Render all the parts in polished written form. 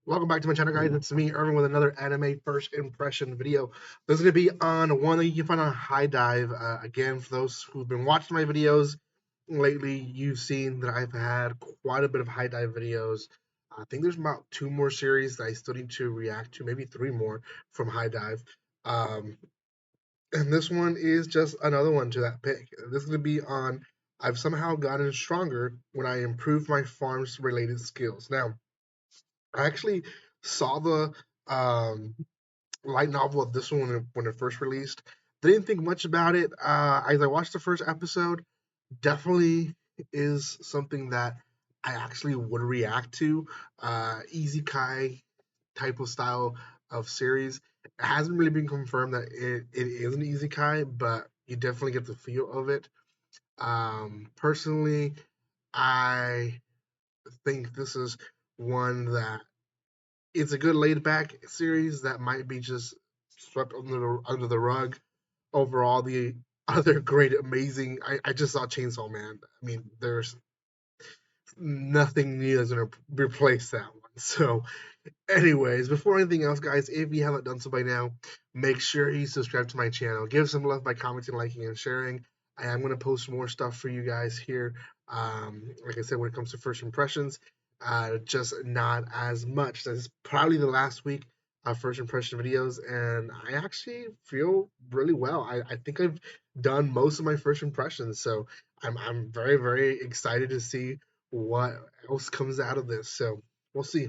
Welcome back to my channel, guys. It's me, Irvin, with another anime first impression video. This is going to be on one that you can find on High Dive. Again, for those who've been watching my videos lately, you've seen that I've had quite a bit of High Dive videos. I think there's about two more series that I still need to react to, maybe three more from High Dive. Um, and this one is just another one to that pick. This is going to be on I've somehow gotten stronger when I improve my farms related skills. Now, I actually saw the um, light novel of this one when it first released. Didn't think much about it. As I watched the first episode, definitely is something that I actually would react to. Easy Kai type of style of series. It hasn't really been confirmed that it is an Easy Kai, but you definitely get the feel of it. Personally, I think this is one that it's a good laid back series that might be just swept under the rug. Overall, the other great, amazing. I just saw Chainsaw Man. I mean, there's nothing new that's gonna replace that one. So, anyways, before anything else, guys, if you haven't done so by now, make sure you subscribe to my channel. Give some love by commenting, liking, and sharing. I am gonna post more stuff for you guys here. Like I said, when it comes to first impressions, just not as much. This is probably the last week of first impression videos, and I actually feel really well. I think I've done most of my first impressions, so I'm very very excited to see what else comes out of this. So we'll see.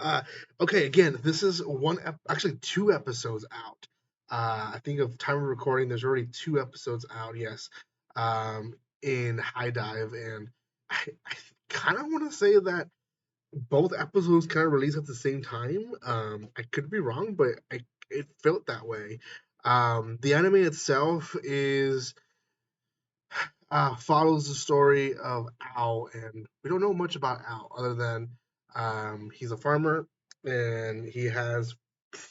Uh, okay, again, this is actually two episodes out. I think of time of recording, there's already two episodes out. Yes, in High Dive, and I kind of want to say that both episodes kind of released at the same time. I could be wrong, but it felt that way. The anime itself is follows the story of Al, and we don't know much about Al other than he's a farmer and he has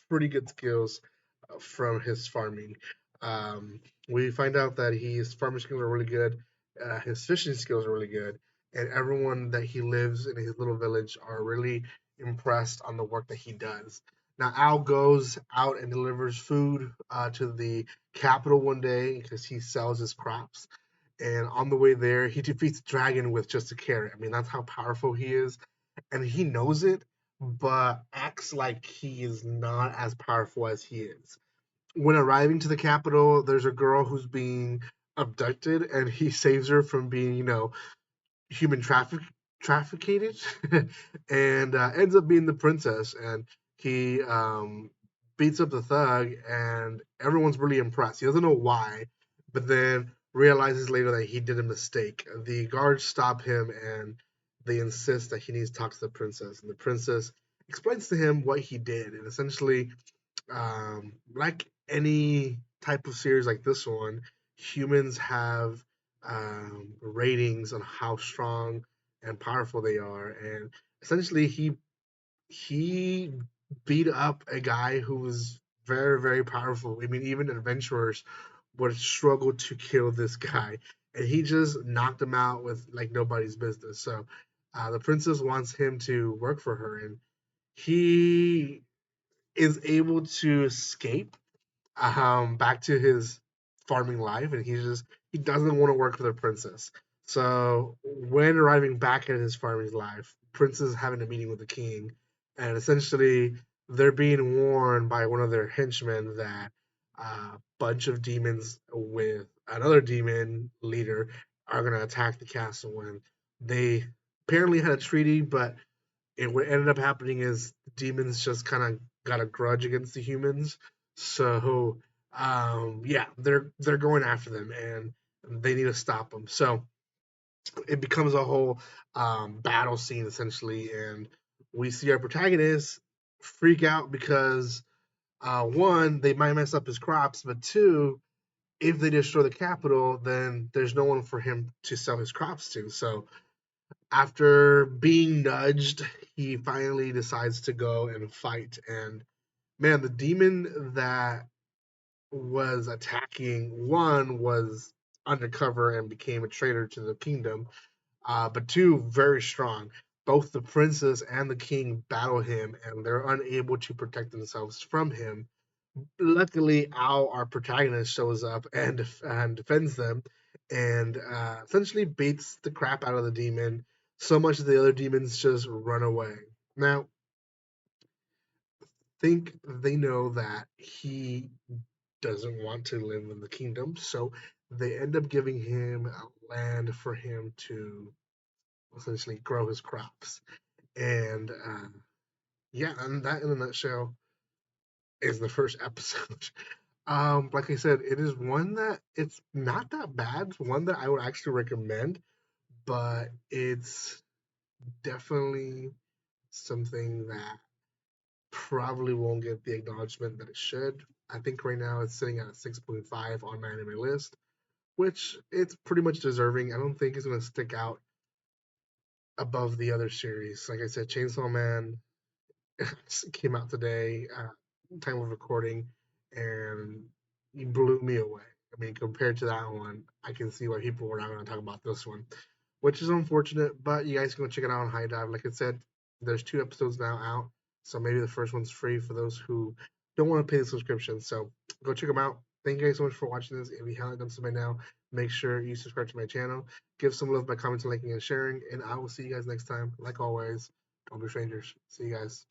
pretty good skills from his farming. We find out that his farming skills are really good, his fishing skills are really good, and everyone that he lives in his little village are really impressed on the work that he does. Now, Al goes out and delivers food to the capital one day because he sells his crops, and on the way there, he defeats the dragon with just a carrot. I mean, that's how powerful he is, and he knows it, but acts like he is not as powerful as he is. When arriving to the capital, there's a girl who's being abducted, and he saves her from being, human trafficked, and ends up being the princess. And he beats up the thug, and everyone's really impressed. He doesn't know why, but then realizes later that he did a mistake. The guards stop him, and they insist that he needs to talk to the princess. And the princess explains to him what he did, and essentially, like any type of series like this one, humans have ratings on how strong and powerful they are, and essentially he beat up a guy who was very very powerful. I mean, even adventurers would struggle to kill this guy, and he just knocked him out with like nobody's business. So the princess wants him to work for her, and he is able to escape back to his farming life, and he doesn't want to work for the princess. So when arriving back at his farming life, Prince is having a meeting with the king, and essentially they're being warned by one of their henchmen that a bunch of demons with another demon leader are going to attack the castle. And they apparently had a treaty, but what ended up happening is the demons just kind of got a grudge against the humans. So yeah, they're going after them, and they need to stop them. So it becomes a whole battle scene essentially, and we see our protagonist freak out because one, they might mess up his crops, but two, if they destroy the capital, then there's no one for him to sell his crops to. So after being nudged, he finally decides to go and fight. And man, the demon that was attacking one was undercover and became a traitor to the kingdom, but two, very strong. both the princess and the king battle him, and they're unable to protect themselves from him. Luckily, Al, our protagonist, shows up and defends them, and essentially beats the crap out of the demon. So much that the other demons just run away. Now, think they know that he doesn't want to live in the kingdom, so they end up giving him land for him to essentially grow his crops. And yeah, and that in a nutshell is the first episode. Like I said, it is one that it's not that bad. It's one that I would actually recommend, but it's definitely something that probably won't get the acknowledgement that it should. I think right now it's sitting at a 6.5 on my anime list, which it's pretty much deserving. I don't think it's going to stick out above the other series. Like I said, Chainsaw Man came out today, time of recording, and he blew me away. I mean, compared to that one, I can see why people were not going to talk about this one, which is unfortunate. But you guys can go check it out on High Dive. Like I said, there's 2 episodes now out, so maybe the first one's free for those who don't want to pay the subscription. So go check them out. Thank you guys so much for watching this. If you haven't done so by now, make sure you subscribe to my channel. Give some love by commenting, liking, and sharing. And I will see you guys next time. Like always, don't be strangers. See you guys.